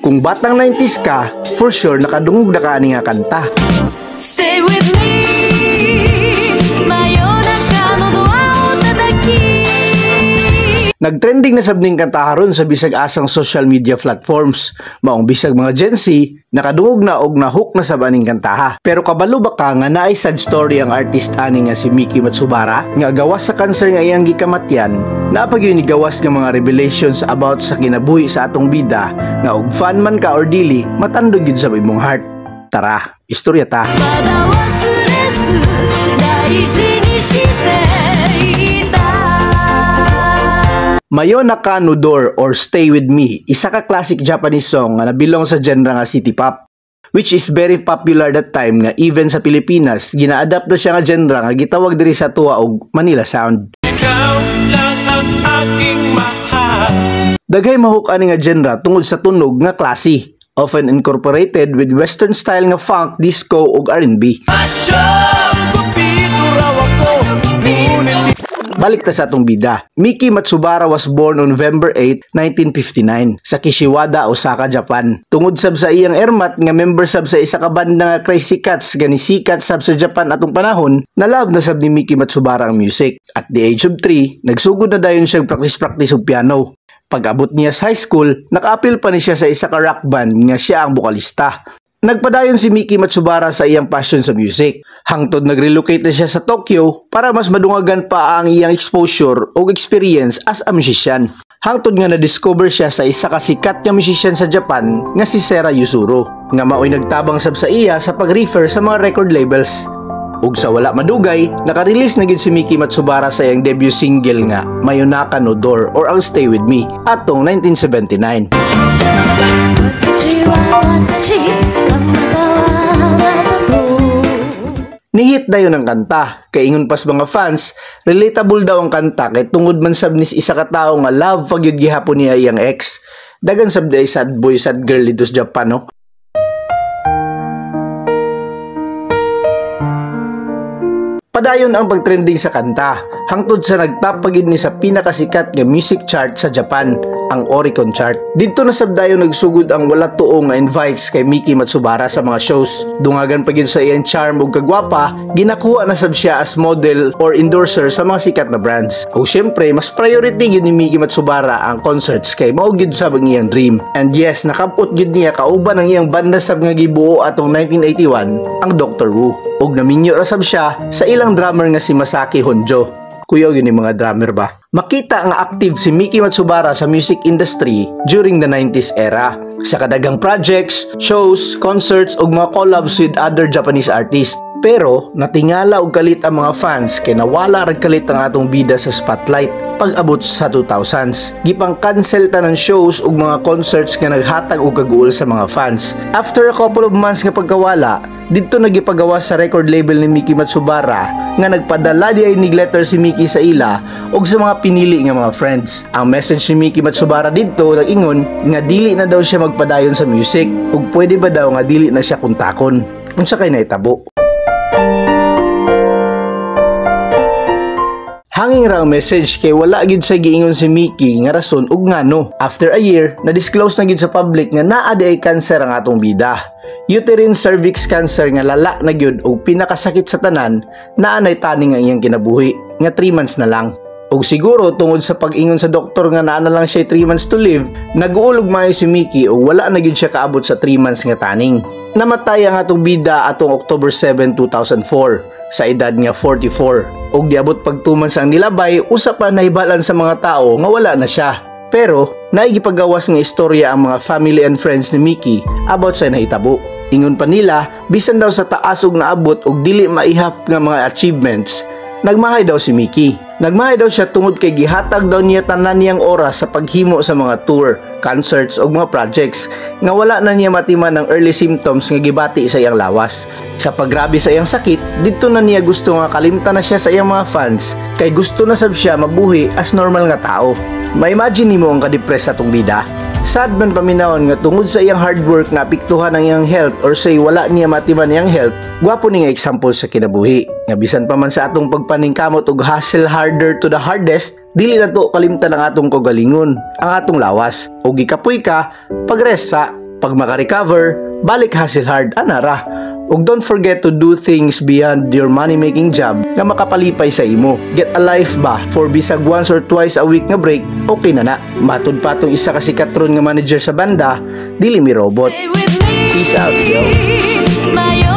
Kung batang 90s ka, for sure nakadungog na ka ani nga kanta. Stay with me. Nagtrending na sabning kanta karon sa bisag asang social media platforms. Maong bisag mga Gen Z, nakadungog na og nahook na sa baning kantaha. Pero kabalo ba ka nga naay sad story ang artist ani nga si Miki Matsubara nga gawas sa cancer nga iyang gikamatyan, napag yun gawas nga mga revelations about sa kinabuhi sa atong bida nga og fan man ka or dili, matandog yun sa imong heart. Tara, istorya ta. Mayonaka no Door or Stay With Me, isa ka classic Japanese song nga nabilong sa genre nga city pop, which is very popular that time nga even sa Pilipinas gina-adapt na siya nga genre nga gitawag diri sa tuwa og Manila Sound. Ikaw lang ang aking mahal. Daghay mahuk ani nga genre tungod sa tunog nga classy, often incorporated with western style nga funk, disco ug R&B. Balik ta sa atong bida. Miki Matsubara was born on November 8, 1959 sa Kishiwada, Osaka, Japan. Tungod sab sa iyang ermat nga member sab sa isa ka banda nga Crazy Cats gani sikat sab sa Japan atong panahon, nalab na sab ni Miki Matsubara ang music. At the age of 3, nagsugod na dayon siya practice og piano. Pag-abot niya sa high school, naka-appeal pa ni siya sa isa ka rock band nga siya ang bokalista. Nagpadayon si Miki Matsubara sa iyang passion sa music. Hangtod nag-relocate na siya sa Tokyo para mas madungagan pa ang iyang exposure o experience as a musician. Hangtod nga na-discover siya sa isa ka sikat nga musician sa Japan nga si Sera Yuzuru, nga maoy nagtabang sab sa iya sa pag-refer sa mga record labels. Ug sa wala madugay, naka-release na gid si Miki Matsubara sa iyang debut single nga Mayonaka no Door or ang Stay With Me atong 1979. Nihit dayon ang kanta, kay ingon pas mga fans, relatable daw ang kanta kay tungod man sab ni isa ka tawo nga love pag yud gihapon niya iyang ex. Dagan sab day sad boy sad girl dito sa Japan, no? Padayon ang pagtrending sa kanta, hangtod sa nagtap pagid ni sa pinakasikat nga music chart sa Japan, ang Oricon chart. Dito na sabdayon nagsugod ang wala tuo nga invites kay Miki Matsubara sa mga shows. Dungagan pagid sa iyang charm ug kagwapa, ginakuha na sab siya as model or endorser sa mga sikat na brands. Ug syempre, mas priority gyud ni Miki Matsubara ang concerts kay mao gyud sab ang iyang dream. And yes, nakabot gyud niya kauban ang iyang banda sab nga gibuo atong 1981, ang Dr. Wu. Ug naminyo ra sab siya sa ilang drummer nga si Masaki Honjo. Kuya yun yung mga drummer ba? Makita nga active si Miki Matsubara sa music industry during the 90s era. Sa kadagang projects, shows, concerts ug mga collabs with other Japanese artists. Pero natingala og kalit ang mga fans kay nawala ra kalit ang atong bida sa spotlight pag-abot sa 2000s. Gipang cancel ta ng shows ug mga concerts nga naghatag og kaguol sa mga fans. After a couple of months nga pagkawala, dito nagipagawa sa record label ni Miki Matsubara nga nagpadala di ay newsletter si Miki sa ila ug sa mga pinili nga mga friends. Ang message ni Miki Matsubara dito nag-ingon nga dili na daw siya magpadayon sa music ug pwede ba daw nga dili na siya kuntakon. Unsa kay naitabo? Hanging ra ang message kay wala gid sa giingon si Miki nga rason ug ngano. After a year, na-disclose na gid sa public nga naa di ay cancer ang atong bida. Uterine cervix cancer nga lala na gyud ug pinakasakit sa tanan, naa nay taning ang iyang kinabuhi nga 3 months na lang. Ug siguro tungod sa pag-ingon sa doktor nga naa na lang siya 3 months to live, nag-uulog maayo si Miki ug wala na gyud siya kaabot sa 3 months nga taning. Namatay ang atong bida atong October 7, 2004 sa edad nga 44. Og diabot pag 2 months ang nilabay, usa pa nahibalan sa mga tao nga wala na siya. Pero naigipagawas nga istorya ang mga family and friends ni Miki about sa nahitabo. Ingon pa nila, bisan daw sa taas og naabot og dili maihap nga mga achievements, nagmahay daw si Miki. Nagmahay daw siya tungod kay gihatag daw niya tanan niyang oras sa paghimo sa mga tour, concerts o mga projects nga wala na niya matiman ang early symptoms nga gibati sa iyang lawas. Sa paggrabe sa iyang sakit, dito na niya gusto nga kalimtan na siya sa iyang mga fans kay gusto na sab siya mabuhi as normal nga tao. Ma-imagine nimo ang ka-depress sa atong bida. Sad man paminawon nga tungod sa iyang hard work na apektuhan ang iyang health or say wala niya matiman iyang health, gwapo ni nga example sa kinabuhi. Nga bisan pa man sa atong pagpaningkamot og hustle harder to the hardest, dili na to kalimtan ang atong kagalingon, ang atong lawas. Og gikapoy ka, pag-rest sa Pag makarecover, balik hustle hard, anara. Ug don't forget to do things beyond your money-making job nga makapalipay sa imo. Get a life ba for bisag once or twice a week nga break, okay na na. Matud pa tong isa ka sikatron nga manager sa banda, dili mi robot. Stay with me. Peace out, yo. My